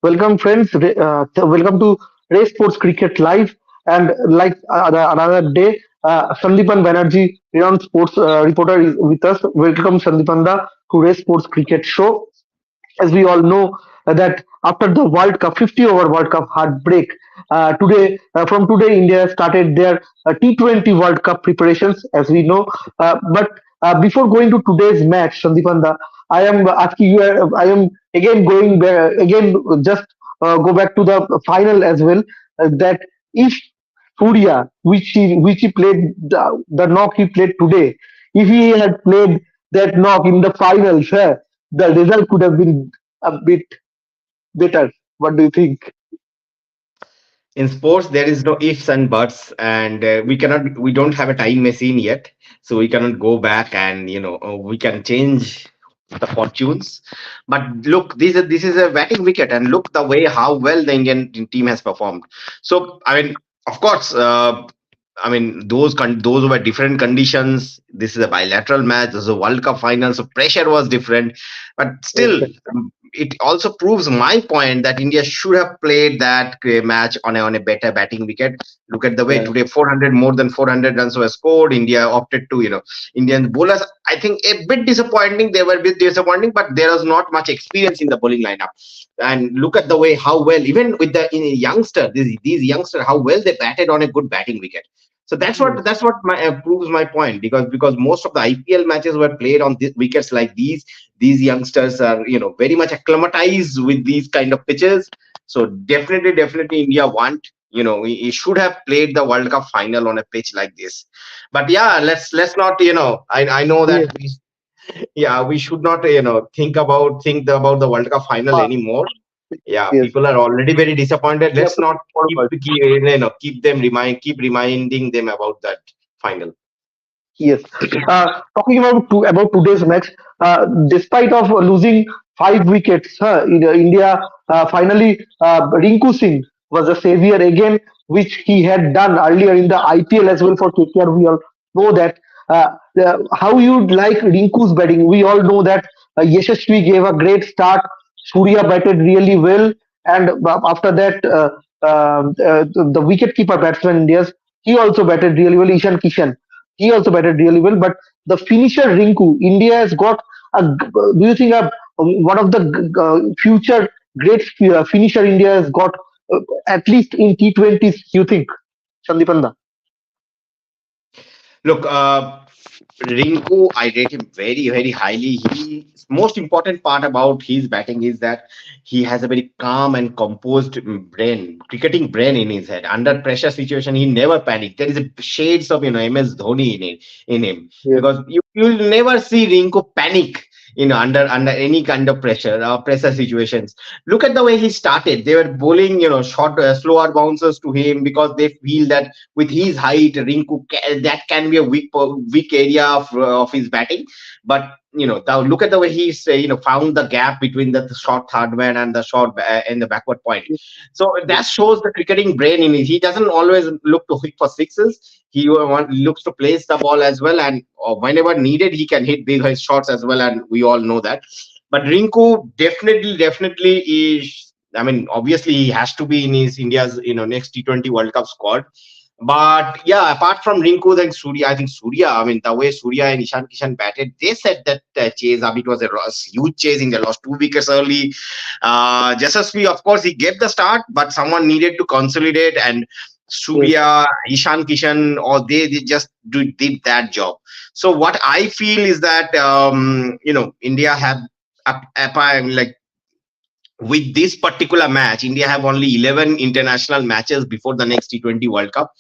Welcome, friends. Welcome to Ray Sports Cricket Live. And like another day, Sandipan Banerjee, renowned sports reporter, is with us. Welcome, Sandipanda, to Ray Sports Cricket Show. As we all know, that after the World Cup, 50 over World Cup heartbreak, from today, India started their T20 World Cup preparations, as we know. But before going to today's match, Sandipanda, I am asking you. I am again going back, again just go back to the final as well. That if Surya, which he played the knock he played today, if he had played that knock in the final, sir, the result could have been a bit better. What do you think? In sports there is no ifs and buts, and we don't have a time machine yet, so we cannot go back and we can change the fortunes. But look, this is a batting wicket, and look the way how well the Indian team has performed. So I mean, of course, I mean, those were different conditions. This is a bilateral match. This is a World Cup final, so pressure was different. But Yes, still, sir. it also proves my point that India should have played that match on a better batting wicket. Look at the way Yeah. today, 400 more than 400 runs were scored. India opted to, Indian bowlers. I think a bit disappointing. They were a bit disappointing, but there was not much experience in the bowling lineup. And look at the way how well, even with the youngster, these youngsters, how well they batted on a good batting wicket. So Yes. that's what proves my point, because most of the IPL matches were played on wickets like these. These youngsters are very much acclimatized with these kind of pitches. So definitely India want, we should have played the World Cup final on a pitch like this. But yeah, let's not, I know Yes. that we should not think about the World Cup final Pa- anymore. Yeah, Yes. people are already very disappointed. We have Let's to not look forward. keep reminding them about that final. Yes. Talking about today's match, despite of losing 5 wickets, India finally Rinku Singh was a savior again, which he had done earlier in the IPL as well for KKR. We all know that. How you like Rinku's batting? We all know that Yashasvi gave a great start. Surya batted really well, and after that, the wicket-keeper batsman India's, he also batted really well. Ishan Kishan, he also batted really well. But the finisher Rinku, India has got a. Do you think one of the future great finisher India has got at least in T20s? You think, Sandipanda? Look, Rinku, I rate him very, very highly. He most important part about his batting is that he has a very calm and composed cricketing brain in his head. Under pressure situation, he never panic. There is a shades of MS Dhoni in him, Yes. because you'll never see Rinku panic. Under any kind of pressure situations. Look at the way he started. They were bowling, short, slower bouncers to him, because they feel that with his height, that can be a weak area of his batting. But look at the way he's found the gap between the short third man and the short and the backward point. So that shows the cricketing brain in it. He doesn't always look to hit for sixes. He looks to place the ball as well, and whenever needed, he can hit big shots as well. And we all know that. But Rinku definitely is. I mean, obviously, he has to be in his India's next T20 World Cup squad. But yeah, apart from Rinku, then Surya, I think Surya, I mean, the way Surya and Ishan Kishan batted, they said that chase, it was a huge chasing. They lost 2 wickets early. Jasasvi, of course, he gave the start, but someone needed to consolidate, and Yes. Surya, Ishan Kishan, or they just did that job. So what I feel is that, India have, like, with this particular match, India have only 11 international matches before the next T20 World Cup.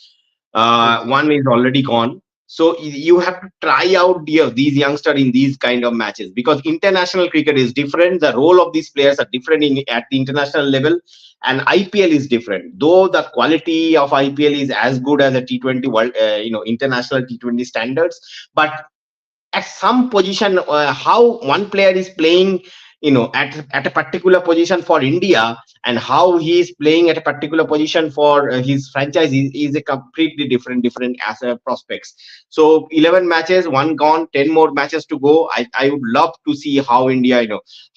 Yes. One is already gone. So you have to try out these youngsters in these kind of matches, because international cricket is different. The role of these players are different at the international level, and IPL is different. Though the quality of IPL is as good as a T20 world, international T20 standards, but at some position, how one player is playing at a particular position for India, and how he is playing at a particular position for his franchise is a completely different as prospects. So 11 matches, one gone, 10 more matches to go. I would love to see how India,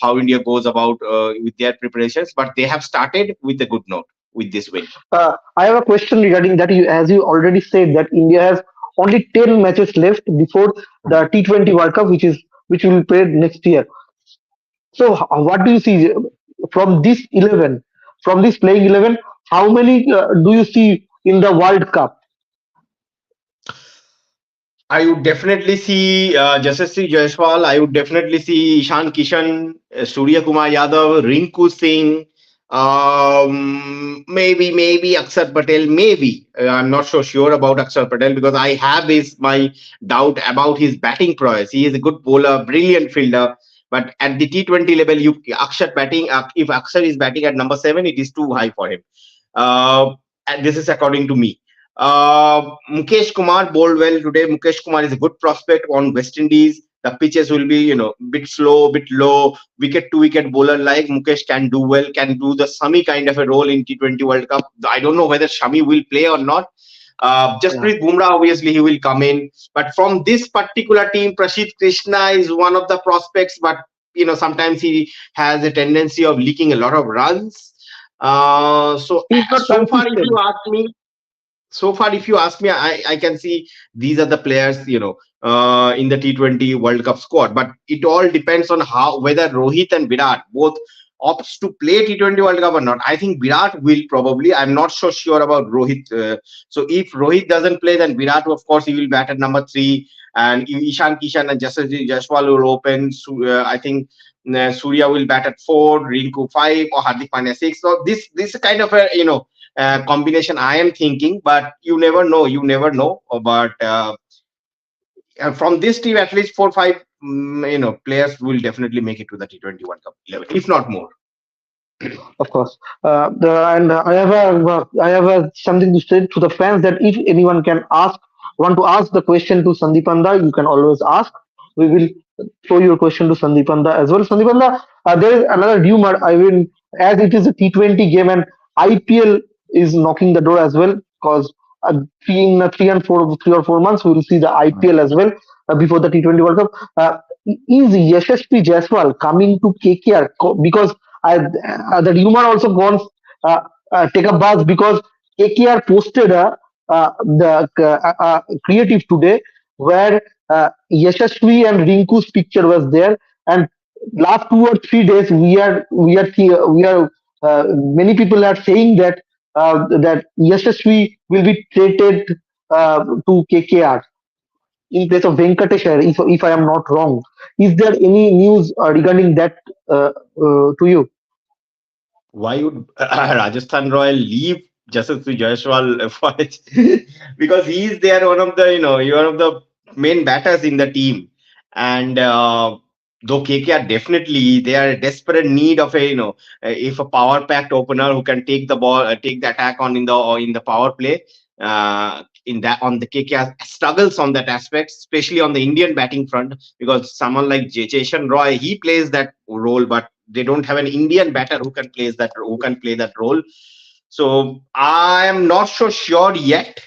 how India goes about with their preparations, but they have started with a good note with this win. I have a question regarding that. As you already said, that India has only 10 matches left before the T20 World Cup, which will be played next year. So, what do you see from this 11, from this playing 11? How many do you see in the World Cup? I would definitely see Jasasri Jaiswal. I would definitely see Ishan Kishan, Surya Kumar Yadav, Rinku Singh, maybe Akshar Patel. Maybe I'm not so sure about Akshar Patel because I have my doubt about his batting prowess. He is a good bowler, brilliant fielder. But at the T20 level, Akshar batting. If Akshar is batting at number 7, it is too high for him. And this is according to me. Mukesh Kumar bowled well today. Mukesh Kumar is a good prospect on West Indies. The pitches will be, bit slow, bit low, wicket to wicket bowler like Mukesh can do well, can do the Shami kind of a role in T20 World Cup. I don't know whether Shami will play or not. Yeah. Jasprit Bumrah, obviously, he will come in. But from this particular team, Prashid Krishna is one of the prospects, but sometimes he has a tendency of leaking a lot of runs. He's not So far, if you consistent. ask me, I can see these are the players, in the T20 World Cup squad. But it all depends on how whether Rohit and Virat both opts to play T20 World Cup or not. I think Virat will probably. I'm not so sure about Rohit. So if Rohit doesn't play, then Virat, of course, he will bat at number 3, and Ishan Kishan and Jasajit Jaiswal will open. I think Surya will bat at 4, Rinku 5, or Hardik Pandya 6. So this kind of a combination I am thinking, but you never know. You never know. But from this team, at least 4 5 players will definitely make it to the T20 World Cup 11, if not more. Of course. And I have something to say to the fans that if anyone want to ask the question to Sandipanda, you can always ask. We will throw your question to Sandipanda as well. Sandipanda, there is another rumor. I mean, as it is a T20 game and IPL is knocking the door as well, because in 3 or 4 months we will see the IPL as well before the T20 World Cup. Is Yashasvi Jaiswal coming to KKR? Because the rumor also wants take a buzz because KKR posted the creative today where Yashasvi and Rinku's picture was there, and last 2 or 3 days we are many people are saying that that Yashasvi will be traded to KKR in place of Venkatesh Iyer, if I am not wrong. Is there any news regarding that to you? Why would Rajasthan Royal leave Jasasvi Jaiswal for because he is there, one of the one of the main batters in the team, and though KKR definitely they are in desperate need of a if a power packed opener who can take the ball, take the attack on in the power play. In that on the KKR struggles on that aspect, especially on the Indian batting front, because someone like Cheshan Roy he plays that role, but they don't have an Indian batter who can play that role. So I am not so sure yet,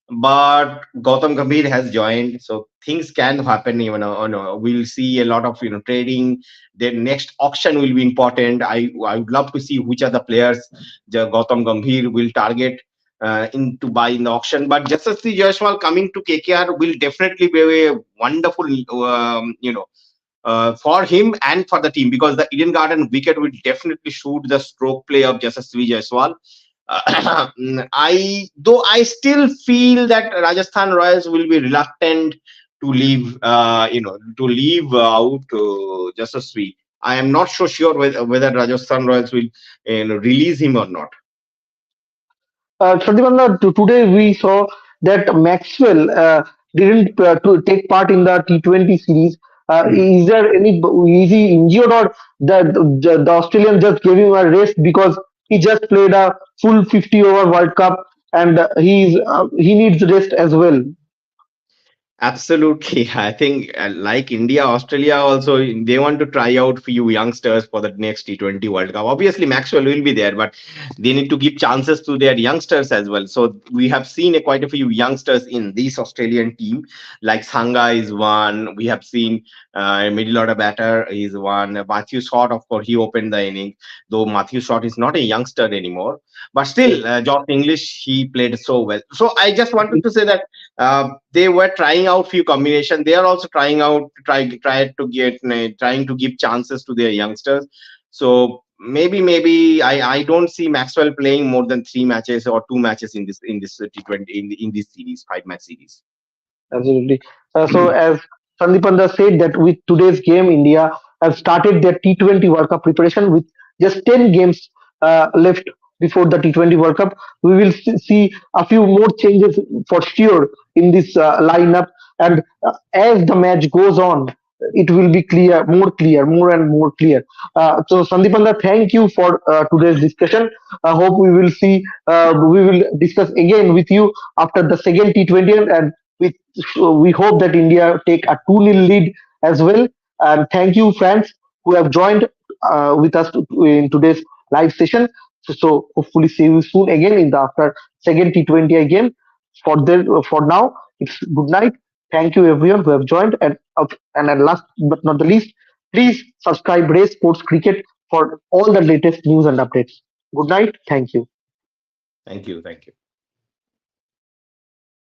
but Gautam Gambhir has joined, so things can happen. We'll see a lot of trading. The next auction will be important. I would love to see which are the players Gautam Gambhir will target in to buy in the auction. But Jasasri Jaiswal coming to KKR will definitely be a wonderful for him and for the team, because the Eden Garden wicket will definitely suit the stroke play of Jasasvi Jaiswal. I still feel that Rajasthan Royals will be reluctant to leave out Jasasvi. I am not so sure whether Rajasthan Royals will release him or not. Pratibanda, today we saw that Maxwell didn't to take part in the T20 series. Is there any is he injured or the Australian just gave him a rest because he just played a full 50 over World Cup and he needs rest as well. Absolutely. I think like India, Australia also, they want to try out few youngsters for the next T20 World Cup. Obviously, Maxwell will be there, but they need to give chances to their youngsters as well. So we have seen quite a few youngsters in this Australian team, like Sangha is one. We have seen middle order batter is one. Matthew Short, of course, he opened the inning, though Matthew Short is not a youngster anymore. But still, Josh English, he played so well. So I just wanted to say that they were trying out few combination. They are also trying out trying to give chances to their youngsters. So maybe I don't see Maxwell playing more than 3 matches or 2 matches in this T20 in this series, 5 match series. Absolutely. So, as Sandipanda said, that with today's game, India have started their T20 World Cup preparation with just 10 games left before the T20 World Cup. We will see a few more changes for sure in this lineup. And as the match goes on, it will be clear, more and more clear. So, Sandipanda, thank you for today's discussion. I hope we will discuss again with you after the second T20, and with we hope that India take a 2-0 lead as well. And thank you, friends, who have joined with us in today's live session. So hopefully see you soon again in the after second T20 game. For now, it's good night. Thank you everyone who have joined, and at last but not the least, please subscribe Race Sports Cricket for all the latest news and updates. Good night. Thank you. Thank you. Thank you.